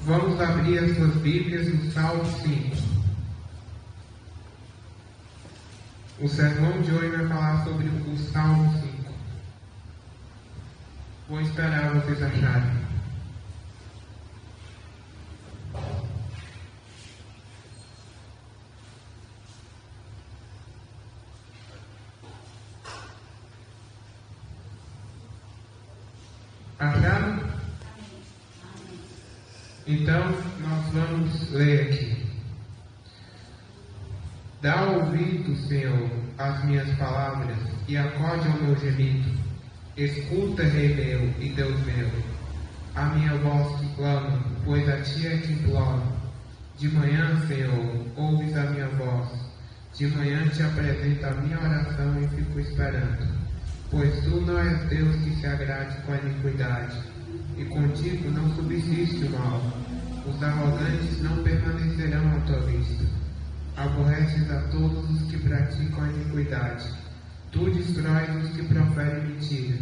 Vamos abrir as suas Bíblias no Salmo 5. O sermão de hoje vai falar sobre o Salmo 5. Vou esperar vocês acharem. Acharam? Então, nós vamos ler aqui. Dá ouvido, Senhor, às minhas palavras e acorde ao meu gemido. Escuta, Rei meu e Deus meu, a minha voz que clama, pois a Ti é que imploro. De manhã, Senhor, ouves a minha voz. De manhã te apresento a minha oração e fico esperando. Pois Tu não és Deus que se agrade com a iniquidade, e contigo não subsiste o mal. Os arrogantes não permanecerão à tua vista. Aborreces a todos os que praticam a iniquidade. Tu destróis os que proferem mentira.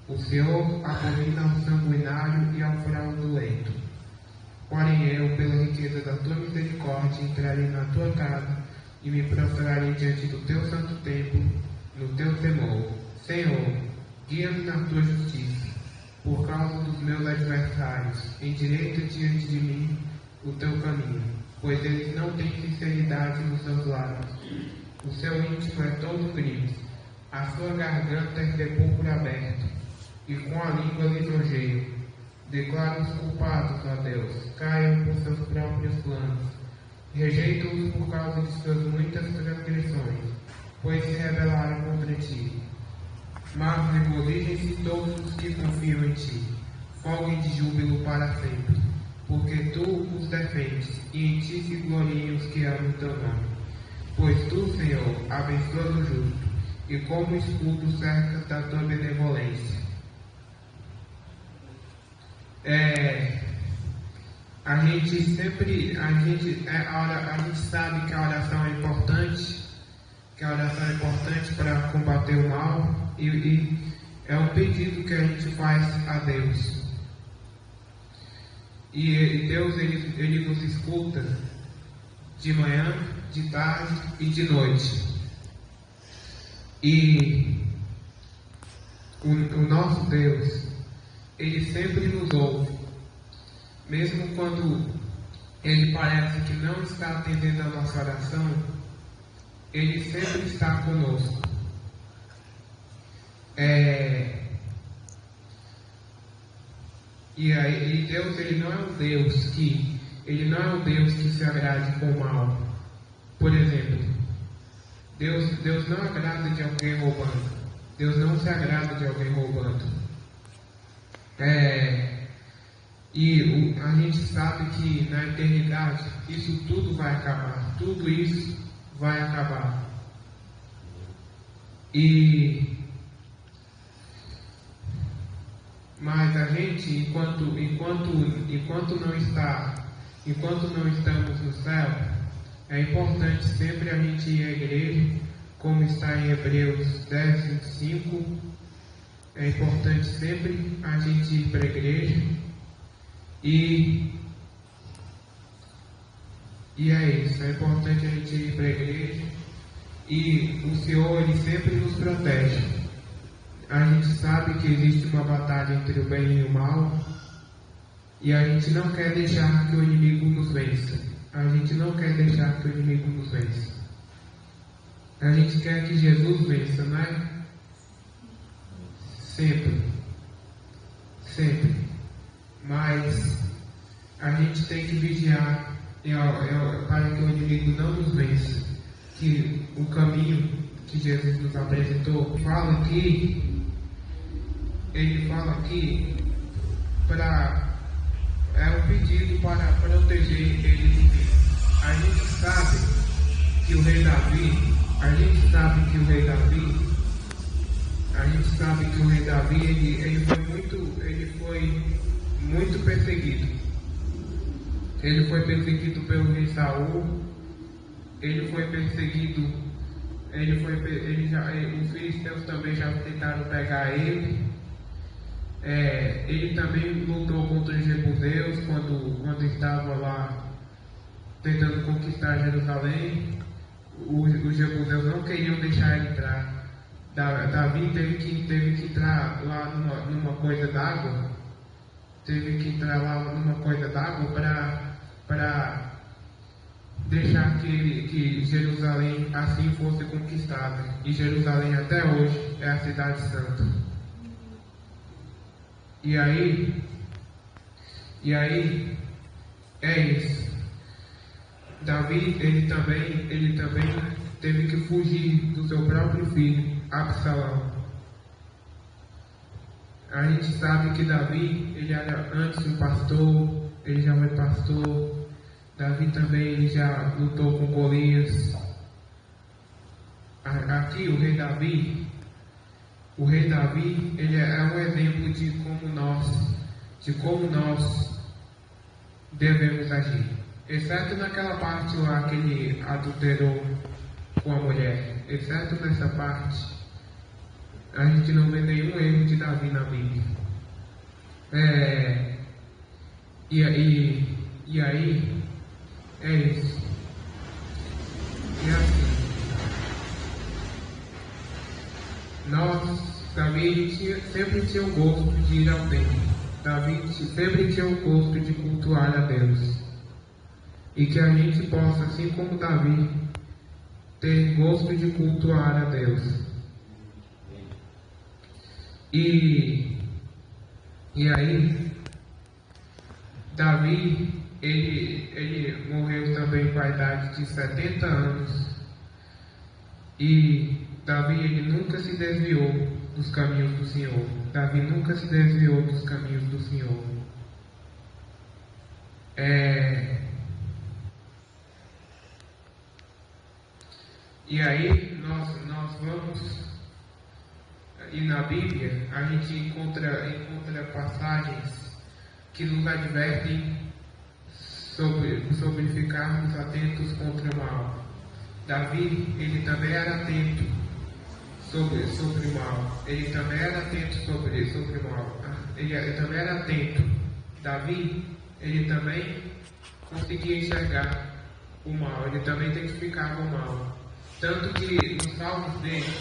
O Senhor abomina ao sanguinário e ao fraudulento. Porém eu, pela riqueza da tua misericórdia, entrarei na tua casa e me prostrarei diante do teu santo templo, no teu temor. Senhor, guia-me na tua justiça, por causa dos meus adversários. Endireita diante de mim o teu caminho, pois eles não têm sinceridade nos seus lábios. O seu íntimo é todo crime. A sua garganta é sepulcro aberto, e com a língua lisonjeia. Declara os culpados, ó Deus, caiam por seus próprios planos. Rejeita-os por causa de suas muitas transgressões, pois se rebelaram contra ti. Mas regozijem-se todos os que confiam em ti, folguem de júbilo para sempre, porque tu os defendes, e em ti se gloriem os que amam teu nome. Pois tu, Senhor, abençoas o justo, e como escudo cercas da tua benevolência. A gente sabe que a oração é importante, para combater o mal, e é um pedido que a gente faz a Deus. E Deus ele nos escuta de manhã, de tarde e de noite. E o nosso Deus, Ele sempre nos ouve, mesmo quando Ele parece que não está atendendo a nossa oração. Ele sempre está conosco. E Deus, Ele não é um Deus que se agrade com o mal. Por exemplo, Deus não agrada de alguém roubando. Deus não se agrada de alguém roubando. E a gente sabe que na eternidade isso tudo vai acabar. Tudo isso vai acabar. Mas a gente, enquanto não estamos no céu, é importante sempre a gente ir à igreja, como está em Hebreus 10, 25. É importante sempre a gente ir para a igreja. E é isso, é importante a gente ir para a igreja. E o Senhor, Ele sempre nos protege. A gente sabe que existe uma batalha entre o bem e o mal, e a gente não quer deixar que o inimigo nos vença. A gente não quer deixar que o inimigo nos vença. A gente quer que Jesus vença, não é? Sempre. Mas a gente tem que vigiar para que o inimigo não nos vença. Que o caminho que Jesus nos apresentou, Ele fala aqui é um pedido para proteger eles. A gente sabe que o rei Davi, ele foi muito perseguido. Ele foi perseguido pelo rei Saul. Os filisteus também já tentaram pegar ele. Ele também lutou contra os jebuseus quando quando estava lá tentando conquistar Jerusalém, os jebuseus não queriam deixar ele entrar. Davi teve que entrar lá numa coisa d'água, para deixar que Jerusalém assim fosse conquistada. E Jerusalém até hoje é a cidade santa. E aí é isso. Davi, ele também teve que fugir do seu próprio filho, Absalão. A gente sabe que Davi, ele era antes um pastor, ele já foi pastor. Davi também, ele já lutou com Golias. Aqui o rei Davi, ele é um exemplo de como nós devemos agir. Exceto naquela parte lá que ele adulterou com a mulher. Exceto nessa parte, a gente não vê nenhum erro de Davi na Bíblia. E aí, é isso. E assim, Davi sempre tinha o gosto de ir ao templo. Davi sempre tinha o gosto de cultuar a Deus. E que a gente possa, assim como Davi, ter gosto de cultuar a Deus. E aí, Davi, ele morreu também com a idade de 70 anos. E Davi, ele nunca se desviou dos caminhos do Senhor. Davi nunca se desviou dos caminhos do Senhor. E aí nós vamos, e na Bíblia a gente encontra passagens que nos advertem sobre ficarmos atentos contra o mal. Davi, ele também era atento sobre o mal. Ele também era atento sobre o mal. Ele também era atento. Davi, ele também conseguia enxergar o mal. Ele também identificava o mal. Tanto que nos salmos dele,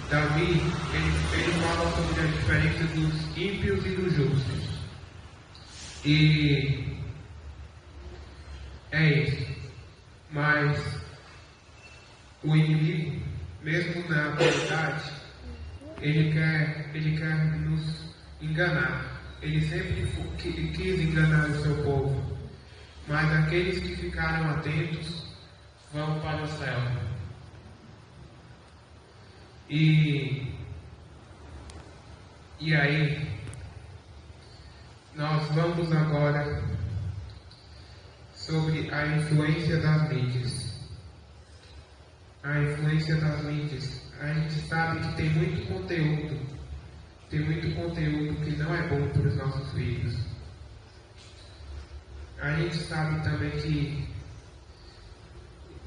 Davi, ele fala sobre a diferença dos ímpios e dos justos. E é isso. Mas o inimigo, mesmo na verdade, ele quer nos enganar. Ele sempre quis enganar o seu povo. Mas aqueles que ficaram atentos vão para o céu. E aí, nós vamos agora sobre a influência das mídias. A influência das mídias. A gente sabe que tem muito conteúdo que não é bom para os nossos filhos. A gente sabe também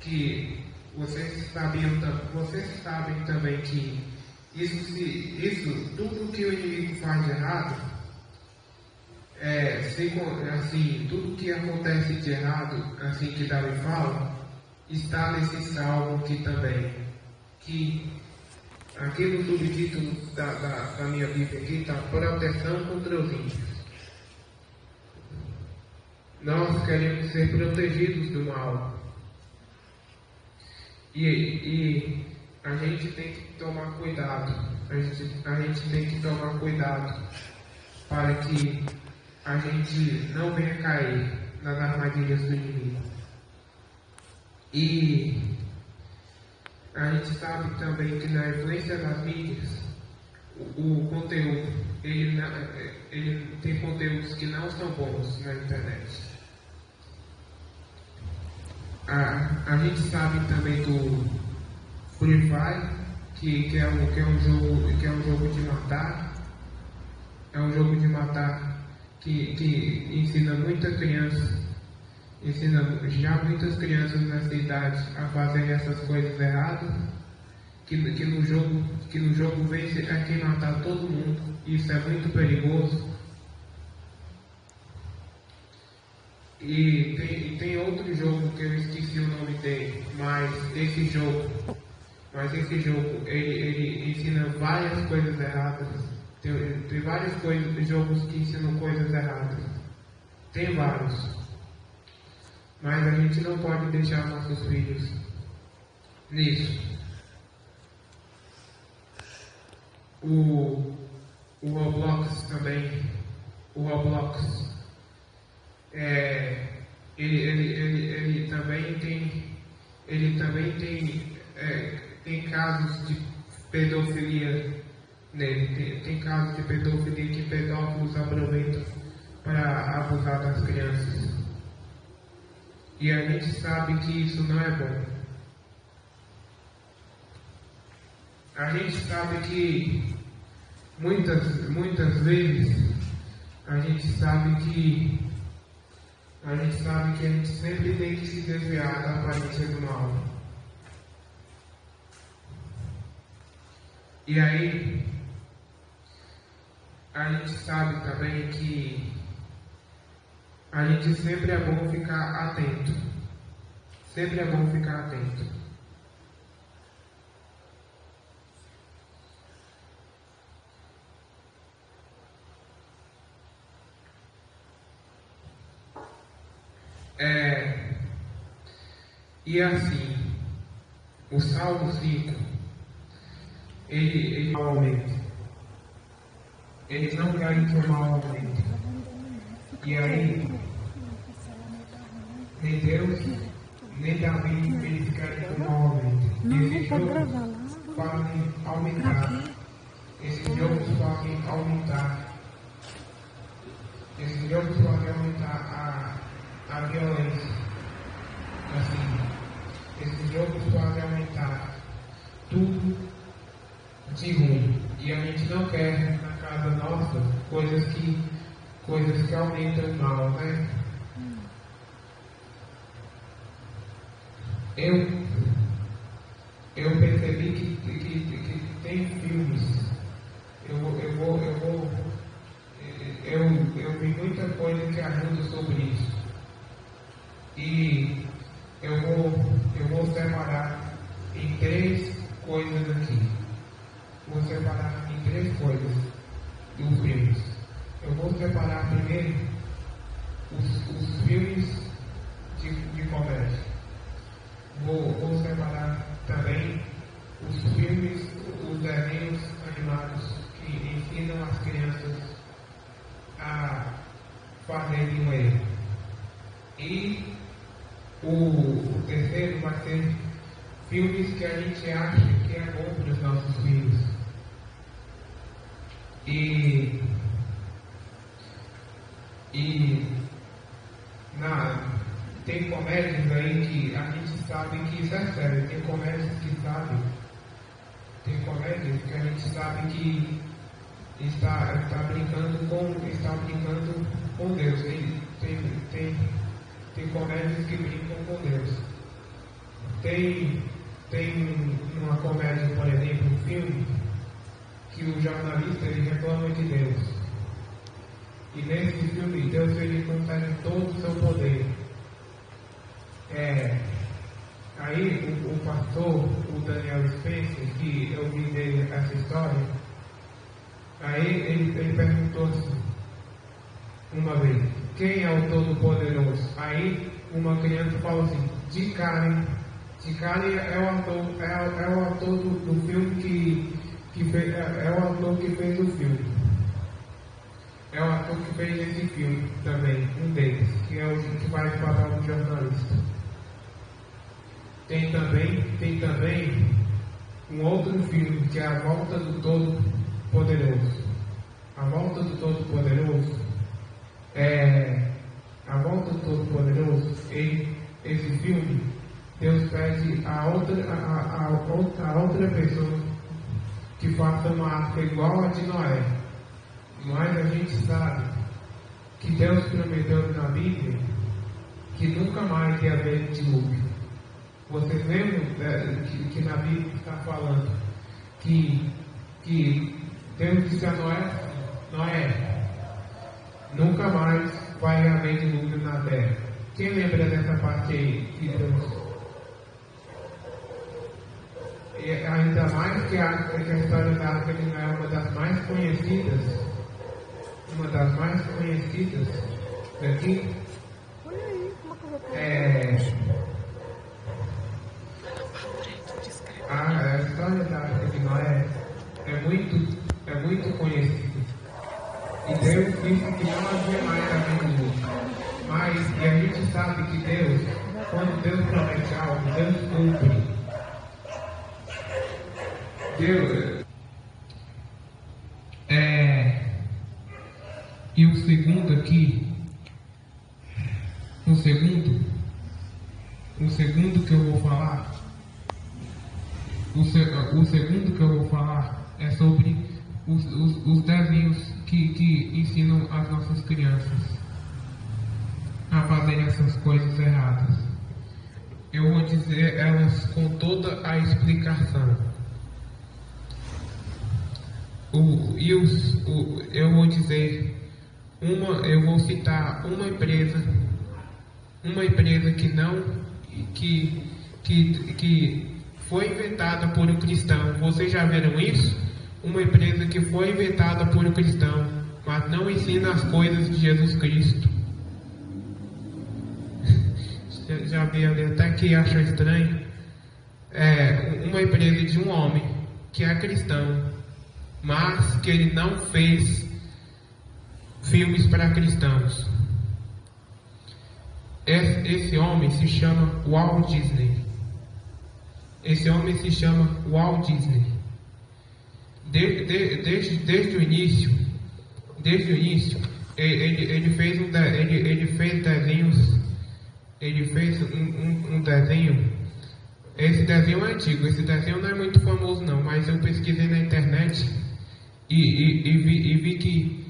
que vocês sabem também que tudo que o inimigo faz de errado, tudo que acontece de errado, assim que Davi fala, está nesse salmo aqui também. Que aqui no subtítulo da minha Bíblia aqui está proteção contra os ímpios. Nós queremos ser protegidos do mal. E a gente tem que tomar cuidado. A gente tem que tomar cuidado para que a gente não venha cair nas armadilhas do inimigo. E a gente sabe também que na influência das mídias, o conteúdo, ele tem conteúdos que não são bons na internet. A gente sabe também do Free Fire, que é um jogo de matar. É um jogo de matar que ensina muitas crianças nessa idade a fazerem essas coisas erradas. Que no jogo vence é quem matar todo mundo. Isso é muito perigoso. E tem outro jogo que eu esqueci o nome dele, mas esse jogo, ele ensina várias coisas erradas. Tem várias coisas, jogos que ensinam coisas erradas. Tem vários. Mas a gente não pode deixar nossos filhos nisso. O Roblox também. O Roblox. Ele também tem casos de pedofilia nele. Tem casos de pedofilia que pedófilos aproveitam para abusar das crianças. E a gente sabe que isso não é bom. A gente sabe que muitas vezes a gente sabe que a gente sempre tem que se desviar da aparência do mal. E aí a gente sabe também que a gente sempre é bom ficar atento. Sempre é bom ficar atento. E assim, o Salmo 5, ele aumenta. Eles não querem que o mal aumente. E aí, nem Deus, nem Davi, eles querem que o mal aumente. E esses jogos fazem aumentar. Esses jogos fazem aumentar. Esses jogos fazem aumentar a violência. Assim, esses jogos fazem aumentar tudo de ruim. E a gente não quer na casa nossa coisas que aumentam o mal, né? Eu percebi que tem filmes. Eu vi muita coisa que ajuda sobre isso. E eu vou separar em 3 coisas aqui. Vou separar em 3 coisas dos filmes. Eu vou separar primeiro os filmes de comédia. Vou separar também os filmes, os desenhos animados que ensinam as crianças a fazerem um erro. E o terceiro vai ser filmes que a gente acha que é bom para os nossos filhos. Tem comédias aí que a gente sabe que isso é sério. Tem comédias que sabem. Tem comédias que a gente sabe que está brincando com Deus. Tem comédias que brincam com Deus. Tem uma comédia, por exemplo, um filme, que o jornalista ele reclama de Deus. E nesse filme, Deus ele consegue todo o seu poder. Aí o pastor, o Daniel Spencer, que eu vi dele essa história, aí ele perguntou assim, uma vez, quem é o Todo-Poderoso? Aí uma criança falou assim, Jim Carrey é o ator do filme que fez, é o ator que fez o filme. É o ator que fez esse filme também, um deles, que é o que faz o papel do jornalista. Tem também um outro filme que é A Volta do Todo-Poderoso. A Volta do Todo-Poderoso esse filme, Deus pede a outra pessoa que faça uma arca igual a de Noé. Mas a gente sabe que Deus prometeu na Bíblia que nunca mais ia haver dilúvio. Vocês lembram que na Bíblia está falando que Deus disse a Noé, nunca mais vai haver dilúvio na terra. Quem lembra dessa parte aí de Deus? E ainda mais que a história da Arca de Noé é uma das mais conhecidas. Uma das mais conhecidas daqui. A história da Arca de Noé é muito conhecida. E Deus disse que não havia mais amendoim. Mas e a gente sabe que Deus, quando Deus promete algo, Deus cumpre. Deus. E o segundo aqui, o segundo que eu vou falar, o segundo que eu vou falar é sobre os desenhos que ensinam as nossas crianças a fazerem essas coisas erradas. Eu vou dizer elas com toda a explicação. Eu vou dizer eu vou citar uma empresa que foi inventada por um cristão. Vocês já viram isso? Uma empresa que foi inventada por um cristão, mas não ensina as coisas de Jesus Cristo. Já vi ali até que acha estranho. Uma empresa de um homem que é cristão, mas que ele não fez filmes para cristãos. Esse homem se chama Walt Disney. Esse homem se chama Walt Disney. Desde o início, ele fez desenhos. Ele fez um desenho. Esse desenho é antigo. Esse desenho não é muito famoso não, mas eu pesquisei na internet e vi que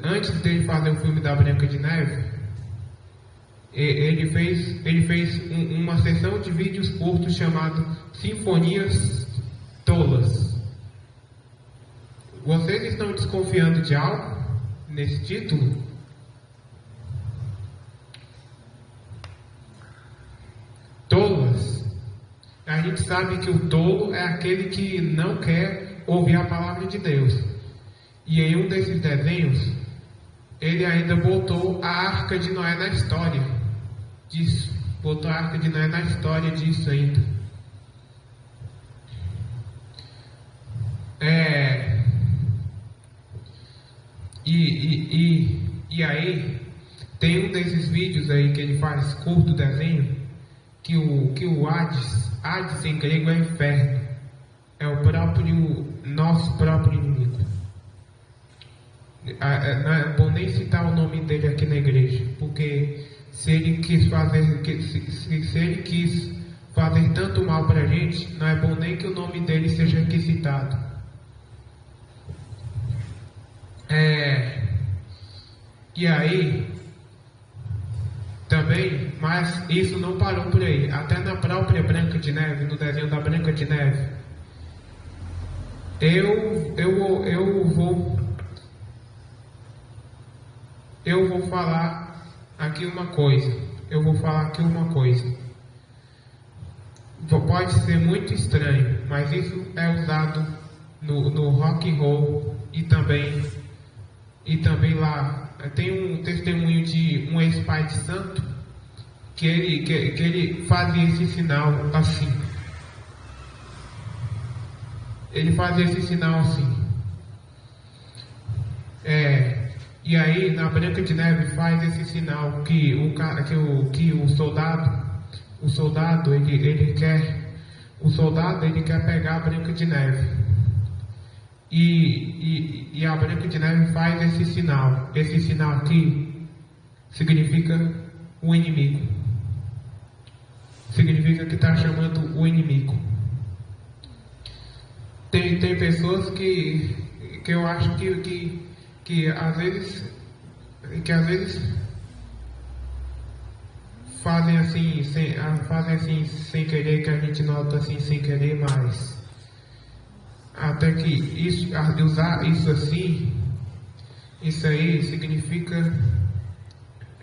antes dele fazer o filme da Branca de Neve, ele fez uma sessão de vídeos curtos chamado Sinfonias Tolas. Vocês estão desconfiando de algo nesse título? Tolas. A gente sabe que o tolo é aquele que não quer ouvir a palavra de Deus. E em um desses desenhos, ele ainda botou a Arca de Noé na história disso. Botou a Arca de Noé na história disso ainda. E aí, tem um desses vídeos aí que ele faz curto desenho, que o Hades em grego é inferno. É o nosso próprio inimigo. Não é bom nem citar o nome dele aqui na igreja, porque se ele quis fazer tanto mal para a gente, não é bom nem que o nome dele seja aqui citado. E aí também, mas isso não parou por aí. Até na própria Branca de Neve, no desenho da Branca de Neve, eu vou falar aqui uma coisa. Pode ser muito estranho, mas isso é usado no rock and roll e também lá. Tem um testemunho de um ex-pai de santo que ele fazia esse sinal assim. Ele fazia esse sinal assim. E aí na Branca de Neve faz esse sinal que o soldado ele quer pegar a Branca de Neve. E a Branca de Neve faz esse sinal. Esse sinal aqui significa o inimigo. Significa que está chamando o inimigo. Tem pessoas que eu acho que às vezes fazem assim sem querer, que a gente nota assim sem querer, mas até que usar isso assim, isso aí significa,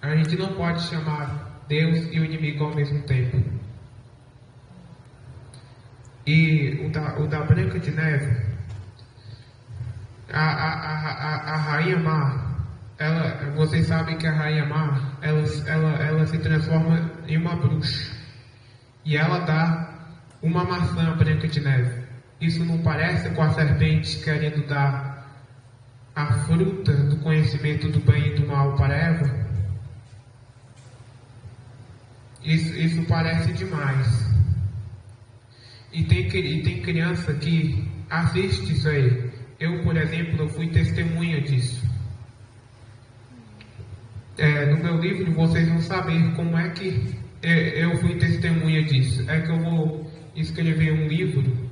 a gente não pode chamar Deus e o inimigo ao mesmo tempo. E o da Branca de Neve, a Rainha Má, vocês sabem que a Rainha Má, ela se transforma em uma bruxa. E ela dá uma maçã à Branca de Neve. Isso não parece com a serpente querendo dar a fruta do conhecimento do bem e do mal para Eva? Isso parece demais. E tem criança que assiste isso aí. Eu, por exemplo, eu fui testemunha disso. No meu livro vocês vão saber como é que eu fui testemunha disso. É que eu vou escrever um livro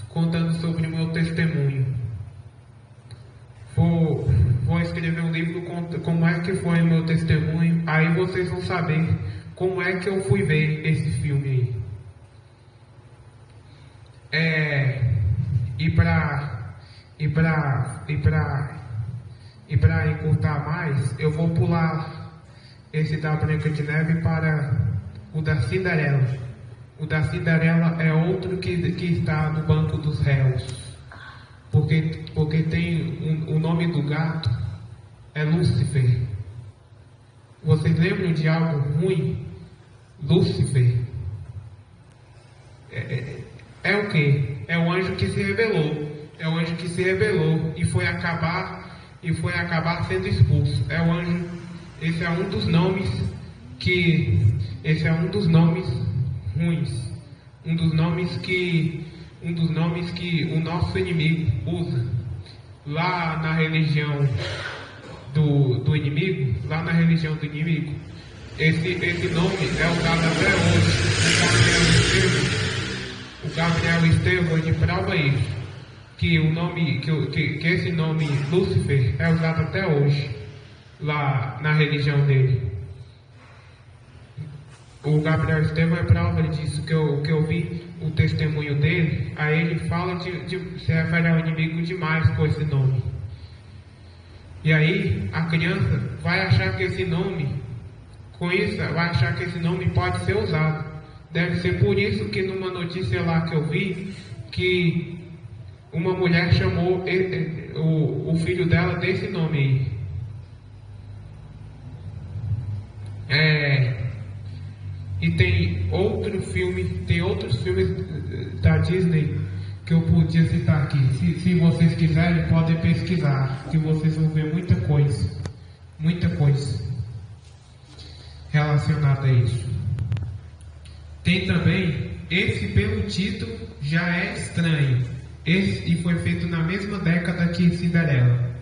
contando sobre o meu testemunho. Vou escrever um livro como é que foi o meu testemunho. Aí vocês vão saber como é que eu fui ver esse filme aí. E para encurtar mais, eu vou pular esse da Branca de Neve para o da Cinderela. O da Cinderela é outro que está no banco dos réus. Porque tem o nome do gato é Lúcifer. Vocês lembram de algo ruim? Lúcifer é o que? É o anjo que se rebelou. É o anjo que se rebelou e foi acabar sendo expulso. É o anjo. Esse é um dos nomes ruins. Um dos nomes que o nosso inimigo usa lá na religião do inimigo, esse nome é usado até hoje. O Gabriel Estevam ele prova isso, que esse nome Lúcifer é usado até hoje lá na religião dele. O Gabriel Estevam é prova disso, que eu vi o testemunho dele. Aí ele fala se refere ao inimigo demais com esse nome. E aí a criança vai achar que esse nome, pode ser usado. Deve ser por isso que numa notícia lá que eu vi, que uma mulher chamou o filho dela desse nome aí. E tem outros filmes da Disney que eu podia citar aqui. Se vocês quiserem, podem pesquisar, que vocês vão ver muita coisa relacionada a isso. Tem também, esse pelo título já é estranho, e foi feito na mesma década que Cinderela,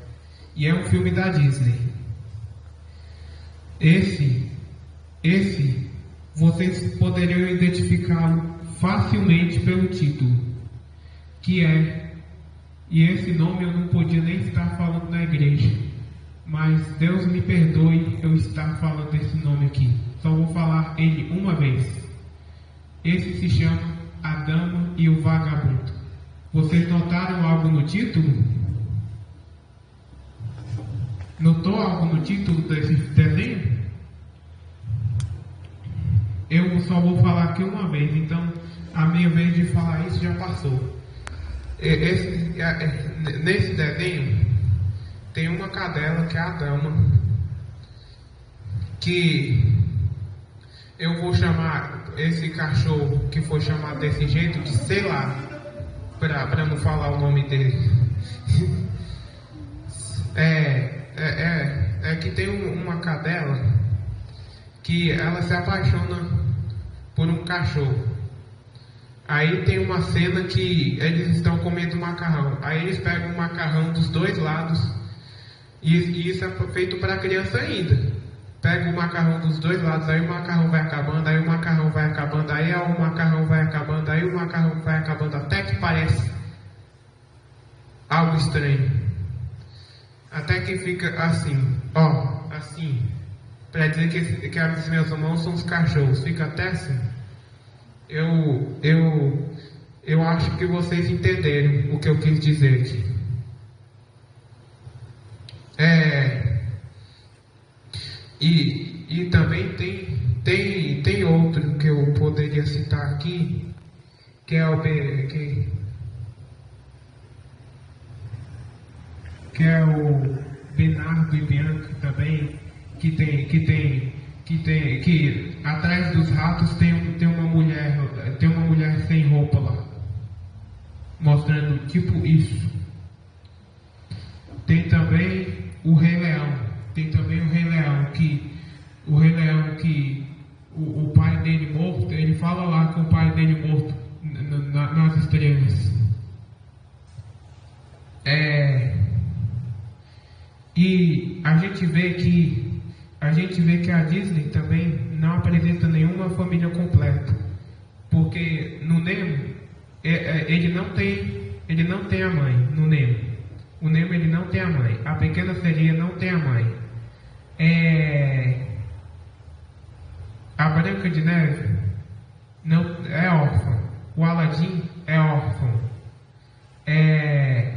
e é um filme da Disney. Esse vocês poderiam identificá-lo facilmente pelo título, e esse nome eu não podia nem estar falando na igreja, mas Deus me perdoe eu estar falando esse nome aqui, só vou falar ele uma vez. Esse se chama A Dama e o Vagabundo. Vocês notaram algo no título? Notou algo no título desse desenho? Eu só vou falar aqui uma vez, então a minha vez de falar isso já passou. Nesse desenho tem uma cadela que é a dama, que eu vou chamar esse cachorro que foi chamado desse jeito de sei lá, para não falar o nome dele. É que tem uma cadela que ela se apaixona por um cachorro. Aí tem uma cena que eles estão comendo macarrão. Aí eles pegam o macarrão dos dois lados. E isso é feito para criança ainda. Pega o macarrão dos dois lados, aí o macarrão vai acabando, aí o macarrão vai acabando, aí o macarrão vai acabando, aí o macarrão vai acabando, até que parece algo estranho. Até que fica assim, assim, para dizer que as minhas mãos são os cachorros, fica até assim. Eu acho que vocês entenderam o que eu quis dizer aqui. E também tem outro que eu poderia citar aqui, que é o Bernardo e Bianca também, que atrás dos ratos tem uma mulher sem roupa lá, mostrando tipo isso. Tem também o Rei Leão, que o pai dele morto, ele fala lá com o pai dele morto nas estrelas. E a gente vê que a Disney também não apresenta nenhuma família completa, porque no Nemo ele não tem a mãe. No Nemo, o Nemo ele não tem a mãe. A Pequena Sereia não tem a mãe. A Branca de Neve não é órfã. O Aladim é órfão. É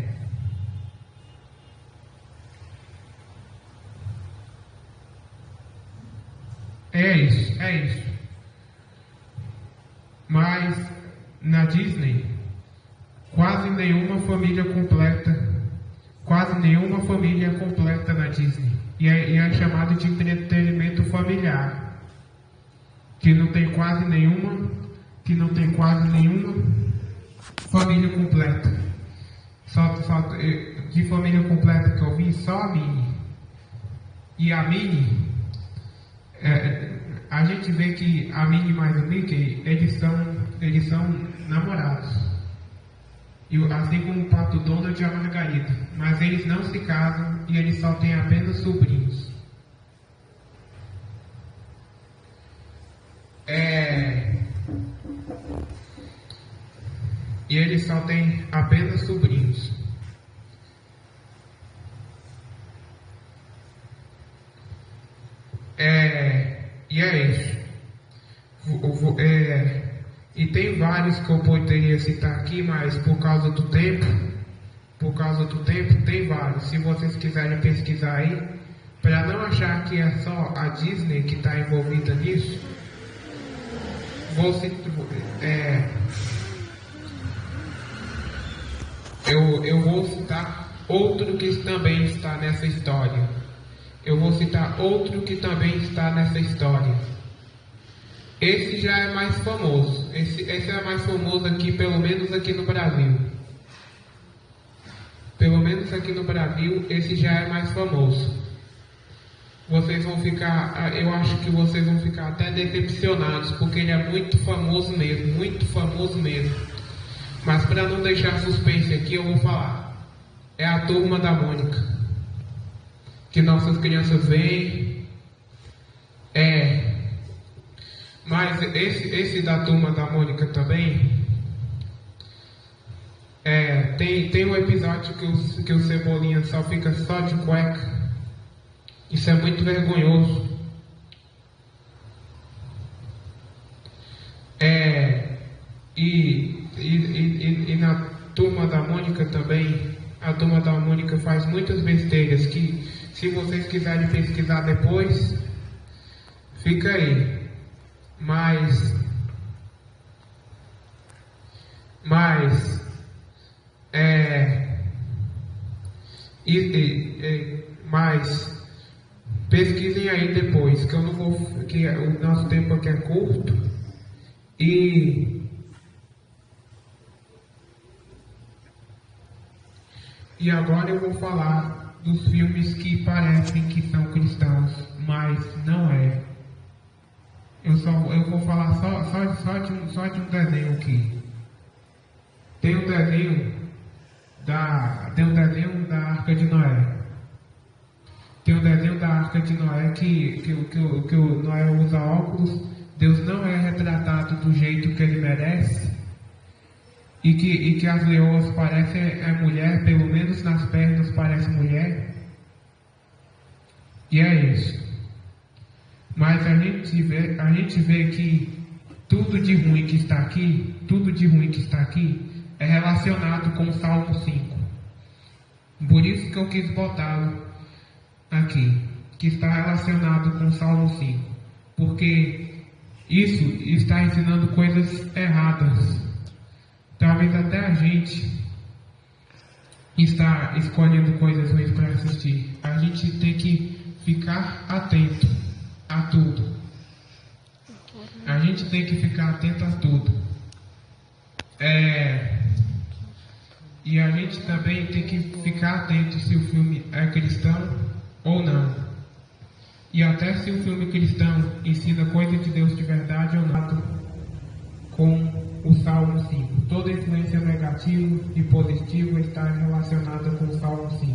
isso. Mas na Disney, quase nenhuma família completa na Disney. E é chamado de entretenimento familiar, que não tem quase nenhuma família completa. Só de família completa que eu vi, só a Minnie. E a Minnie, a gente vê que a Minnie mais o Mickey, eles são namorados. Assim como o Pato Donald e a Margarida. Mas eles não se casam e eles só têm apenas sobrinhos. E eles só têm apenas sobrinhos. E é isso. E tem vários que eu poderia citar aqui, mas por causa do tempo, tem vários. Se vocês quiserem pesquisar aí, para não achar que é só a Disney que está envolvida nisso, eu vou citar outro que também está nessa história. Esse já é mais famoso. Esse é mais famoso aqui, pelo menos aqui no Brasil. Esse já é mais famoso. Eu acho que vocês vão ficar até decepcionados, porque ele é muito famoso mesmo. Mas para não deixar suspense aqui, eu vou falar. É a Turma da Mônica. Que nossas crianças veem. Mas esse da Turma da Mônica também, tem um episódio que o Cebolinha só fica só de cueca. Isso é muito vergonhoso. E na Turma da Mônica também, a Turma da Mônica faz muitas besteiras que, se vocês quiserem pesquisar depois, fica aí. Mas pesquisem aí depois, que eu não vou, que o nosso tempo aqui é curto. E agora eu vou falar dos filmes que parecem que são cristãos, mas não é. Eu vou falar só de um desenho aqui. Tem um desenho da Arca de Noé. Tem um desenho da Arca de Noé que o Noé usa óculos. Deus não é retratado do jeito que ele merece. E que as leoas parecem mulher, pelo menos nas pernas parece mulher. E é isso. Mas a gente vê que tudo de ruim que está aqui é relacionado com o Salmo 5. Por isso que eu quis botá-lo aqui. que está relacionado com o Salmo 5, porque isso está ensinando coisas erradas. Talvez até a gente está escolhendo coisas ruins para assistir. A gente tem que ficar atento a tudo. A gente tem que ficar atento a tudo. E a gente também tem que ficar atento se o filme é cristão ou não. E até se o filme cristão ensina coisa de Deus de verdade ou não, com o Salmo 5. Toda influência negativa e positiva está relacionada com o Salmo 5.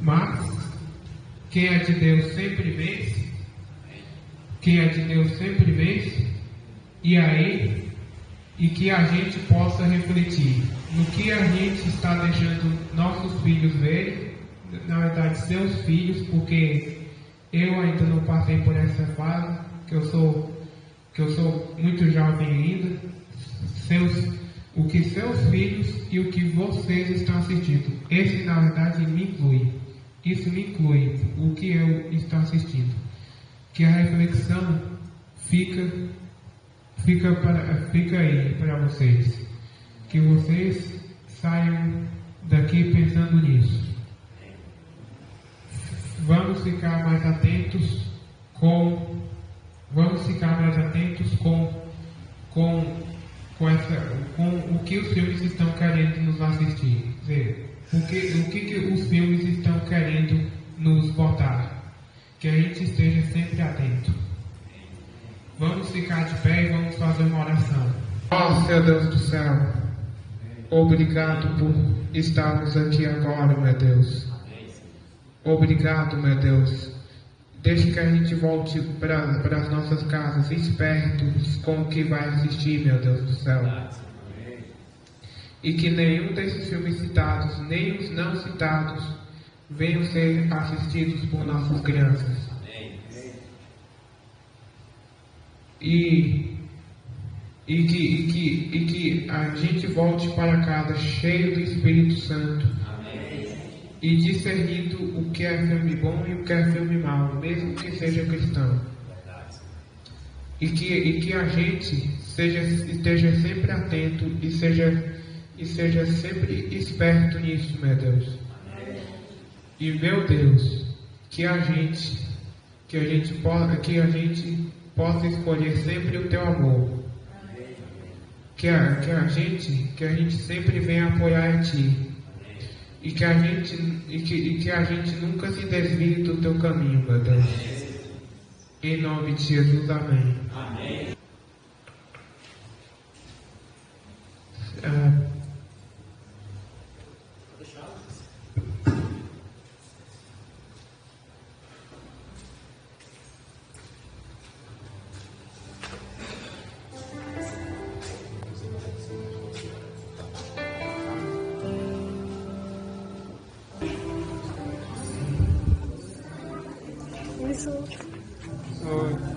Mas quem é de Deus sempre vence. Quem é de Deus sempre vence. E que a gente possa refletir no que a gente está deixando nossos filhos verem, na verdade seus filhos, porque eu ainda não passei por essa fase, que eu sou muito jovem ainda. O que seus filhos e o que vocês estão assistindo, esse na verdade me inclui. Isso me inclui o que eu estou assistindo. Que a reflexão fica aí para vocês. Que vocês saiam daqui pensando nisso. Vamos ficar mais atentos com o que os filmes estão querendo nos assistir. O que os filmes estão querendo nos botar. Que a gente esteja sempre atento. Vamos ficar de pé e vamos fazer uma oração. Ó Senhor Deus do céu, obrigado por estarmos aqui agora, meu Deus. Obrigado, meu Deus. Deixe que a gente volte para as nossas casas espertos com o que vai assistir, meu Deus do céu. E que nenhum desses filmes citados, nem os não citados, venham ser assistidos por nossas crianças. E que a gente volte para casa cheio do Espírito Santo. E discernindo o que é filme bom e o que é filme mau, mesmo que seja cristão. E que a gente esteja sempre atento e seja sempre esperto nisso, meu Deus. E meu Deus, que a gente possa escolher sempre o teu amor. Que a gente sempre venha apoiar em ti. E que a gente nunca se desvie do teu caminho, meu Deus. Em nome de Jesus, amém. Amém. Isso. Oi.